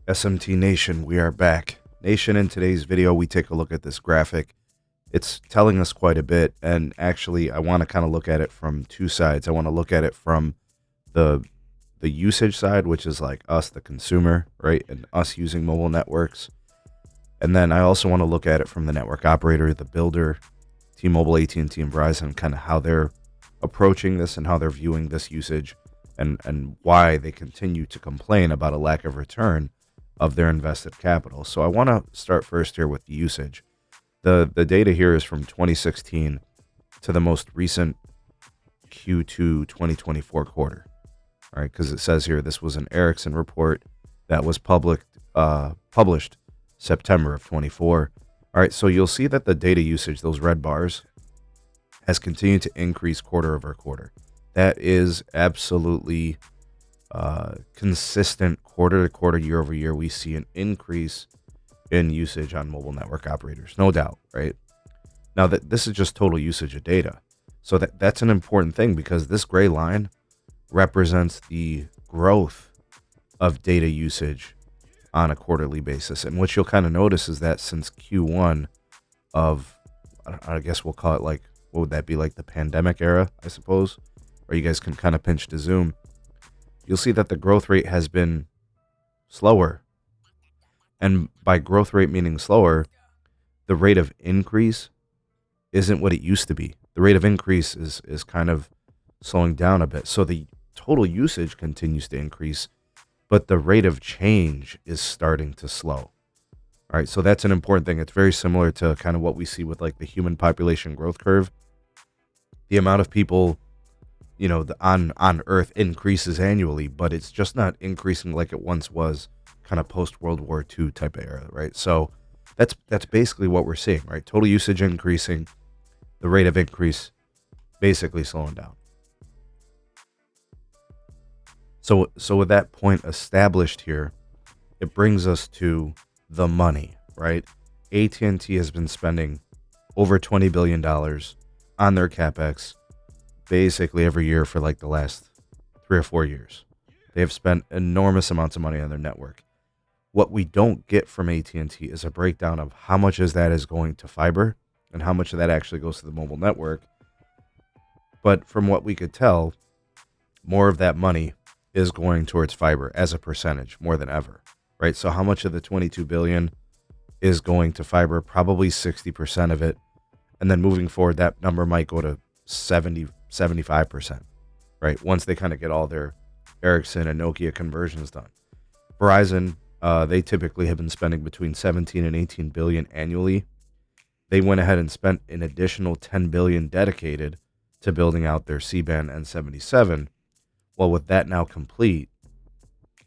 SMT Nation, we are back. Nation, in today's video, we take a look at this graphic. It's telling us quite a bit, and actually, I want to kind of look at it from two sides. I want to look at it from the usage side, which is like us, the consumer, right, and us using mobile networks. And then I also want to look at it from the network operator, the builder, T-Mobile, AT&T, and Verizon, kind of how they're approaching this and how they're viewing this usage, and why they continue to complain about a lack of return of their invested capital. So I want to start first here with the usage. The data here is from 2016 to the most recent Q2 2024 quarter. All right, because it says here this was an Ericsson report that was published September of 24. All right, so you'll see that the data usage, those red bars, has continued to increase quarter over quarter. That is absolutely consistent quarter to quarter, year over year. We see an increase in usage on mobile network operators, no doubt, right? Now, this is just total usage of data. So that's an important thing, because this gray line represents the growth of data usage on a quarterly basis. And what you'll kind of notice is that since Q1 of, I guess we'll call it, like, what would that be, like the pandemic era, I suppose? Or you guys can kind of pinch to zoom. You'll see that the growth rate has been slower. And by growth rate meaning slower, the rate of increase isn't what it used to be. The rate of increase is kind of slowing down a bit. So the total usage continues to increase, but the rate of change is starting to slow. All right, so that's an important thing. It's very similar to kind of what we see with like the human population growth curve. The amount of people, you know, on Earth increases annually, but it's just not increasing like it once was, kind of post World War II type of era, right? So that's basically what we're seeing, right? Total usage increasing, the rate of increase basically slowing down. So with that point established here, it brings us to the money, right? AT&T has been spending over $20 billion on their CapEx basically every year for like the last 3 or 4 years. They have spent enormous amounts of money on their network. What we don't get from AT&T is a breakdown of how much of that is going to fiber and how much of that actually goes to the mobile network. But from what we could tell, more of that money is going towards fiber as a percentage more than ever, right? So how much of the $22 billion is going to fiber? Probably 60% of it. And then moving forward, that number might go to 75%, right? Once they kind of get all their Ericsson and Nokia conversions done. Verizon, they typically have been spending between 17 and 18 billion annually. They went ahead and spent an additional 10 billion dedicated to building out their C-band N77. Well, with that now complete,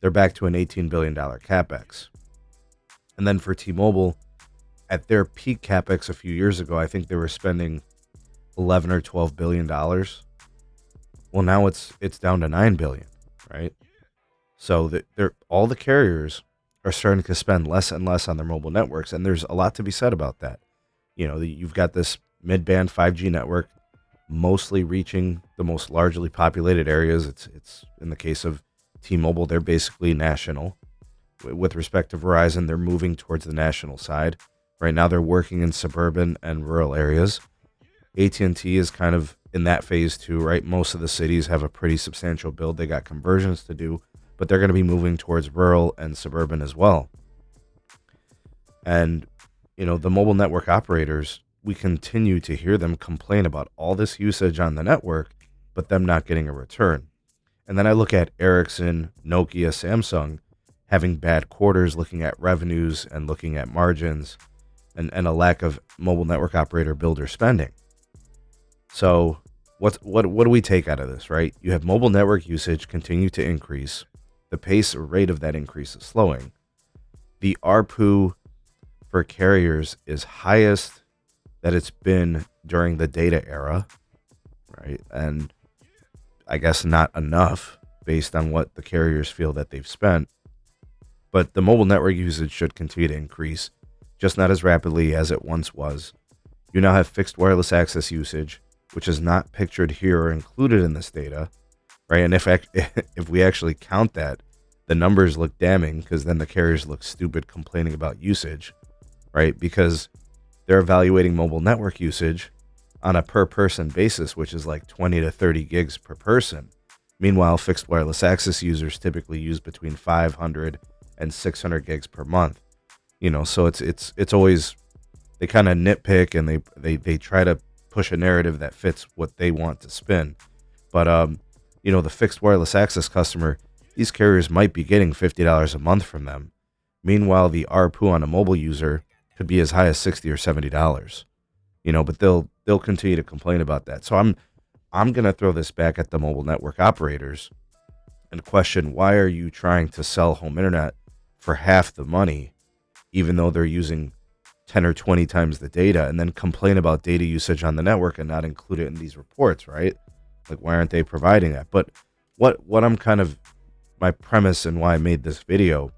they're back to an $18 billion capex. And then for T-Mobile, at their peak capex a few years ago, I think they were spending 11 or 12 billion dollars. Well, now it's down to 9 billion, right? So all the carriers are starting to spend less and less on their mobile networks, and there's a lot to be said about that. You know, you've got this mid-band 5G network mostly reaching the most largely populated areas. It's in the case of T-Mobile, they're basically national. With respect to Verizon, they're moving towards the national side. Right now, they're working in suburban and rural areas. AT&T is kind of in that phase too, right? Most of the cities have a pretty substantial build. They got conversions to do, but they're going to be moving towards rural and suburban as well. And, you know, the mobile network operators, we continue to hear them complain about all this usage on the network, but them not getting a return. And then I look at Ericsson, Nokia, Samsung having bad quarters, looking at revenues and looking at margins, and a lack of mobile network operator builder spending. So what do we take out of this, right? You have mobile network usage continue to increase. The pace or rate of that increase is slowing. The ARPU for carriers is highest that it's been during the data era, right? And I guess not enough based on what the carriers feel that they've spent. But the mobile network usage should continue to increase, just not as rapidly as it once was. You now have fixed wireless access usage, which is not pictured here or included in this data, right? And if we actually count that, the numbers look damning because then the carriers look stupid complaining about usage, right? Because they're evaluating mobile network usage on a per person basis, which is like 20 to 30 gigs per person. Meanwhile, fixed wireless access users typically use between 500 and 600 gigs per month. So it's always, they kind of nitpick and they try to push a narrative that fits what they want to spin. But the fixed wireless access customer, these carriers might be getting $50 a month from them. Meanwhile, the ARPU on a mobile user could be as high as $60 or $70. But they'll continue to complain about that. So I'm going to throw this back at the mobile network operators and question, why are you trying to sell home internet for half the money, even though they're using 10 or 20 times the data, and then complain about data usage on the network and not include it in these reports, right? Like, why aren't they providing that? But what I'm kind of, my premise and why I made this video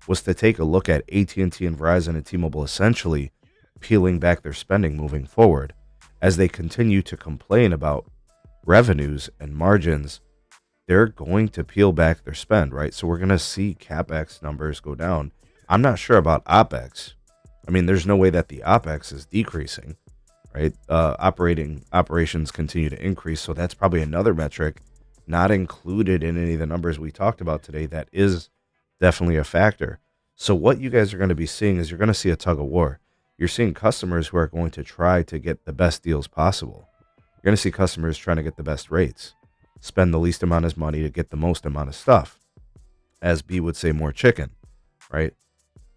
was to take a look at AT&T and Verizon and T-Mobile essentially peeling back their spending moving forward as they continue to complain about revenues and margins. They're going to peel back their spend, right? So we're going to see CapEx numbers go down. I'm not sure about OpEx. I mean, there's no way that the OpEx is decreasing, right? Operations continue to increase. So that's probably another metric not included in any of the numbers we talked about today. That is definitely a factor. So what you guys are going to be seeing is you're going to see a tug of war. You're seeing customers who are going to try to get the best deals possible. You're going to see customers trying to get the best rates, spend the least amount of money to get the most amount of stuff. As B would say, more chicken, right?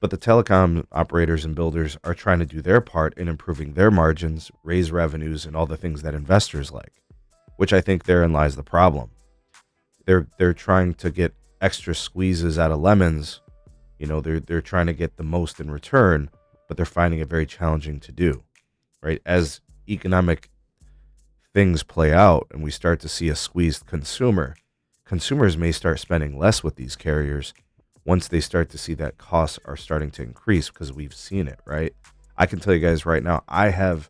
But the telecom operators and builders are trying to do their part in improving their margins, raise revenues, and all the things that investors like, which I think therein lies the problem. They're trying to get extra squeezes out of lemons. They're trying to get the most in return, but they're finding it very challenging to do, right? As economic things play out and we start to see a squeezed consumer, consumers may start spending less with these carriers once they start to see that costs are starting to increase, because we've seen it, right? I can tell you guys right now, I have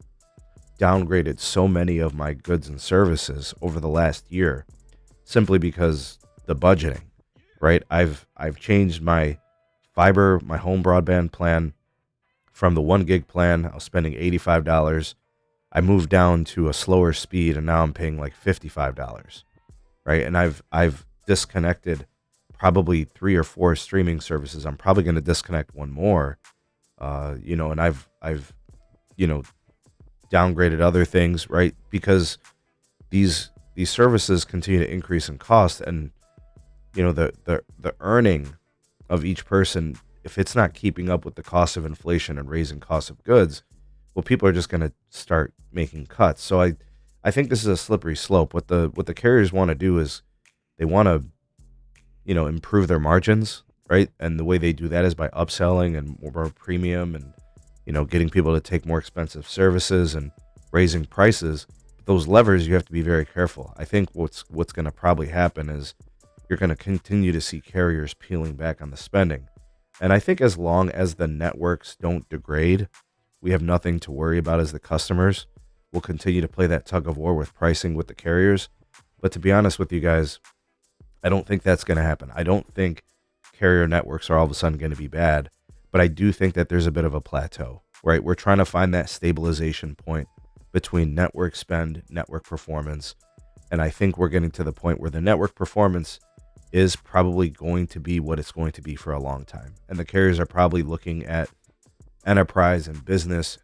downgraded so many of my goods and services over the last year simply because the budgeting, right? I've changed my fiber, my home broadband plan from the 1 gig plan. I was spending $85. I moved down to a slower speed and now I'm paying like $55, right? And I've disconnected probably 3 or 4 streaming services. I'm probably going to disconnect one more, and I've downgraded other things, right? Because these services continue to increase in cost, and the earning of each person, if it's not keeping up with the cost of inflation and raising costs of goods, well, people are just going to start making cuts. So I think this is a slippery slope. What the carriers want to do is they want to improve their margins, right? And the way they do that is by upselling and more premium and getting people to take more expensive services and raising prices. Those levers, you have to be very careful. I think what's going to probably happen is you're going to continue to see carriers peeling back on the spending. And I think as long as the networks don't degrade, we have nothing to worry about as the customers. We'll continue to play that tug of war with pricing with the carriers. But to be honest with you guys, I don't think that's going to happen. I don't think carrier networks are all of a sudden going to be bad, but I do think that there's a bit of a plateau, right? We're trying to find that stabilization point between network spend, network performance. And I think we're getting to the point where the network performance is probably going to be what it's going to be for a long time. And the carriers are probably looking at enterprise and business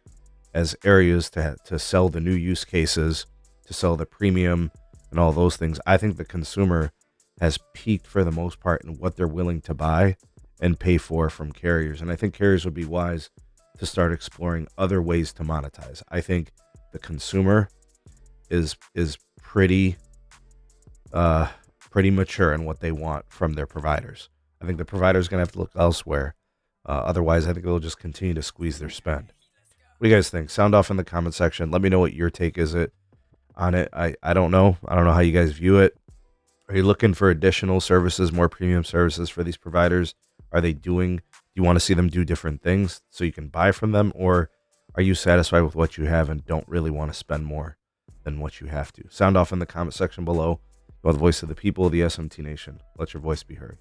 as areas to sell the new use cases, to sell the premium and all those things. I think the consumer has peaked for the most part in what they're willing to buy and pay for from carriers. And I think carriers would be wise to start exploring other ways to monetize. I think the consumer is pretty mature in what they want from their providers. I think the provider's going to have to look elsewhere. Otherwise, I think they'll just continue to squeeze their spend. What do you guys think? Sound off in the comment section. Let me know what your take is on it. I don't know. I don't know how you guys view it. Are you looking for additional services, more premium services for these providers? Do you want to see them do different things so you can buy from them? Or are you satisfied with what you have and don't really want to spend more than what you have to? Sound off in the comment section below. You are the voice of the people of the SMT Nation. Let your voice be heard.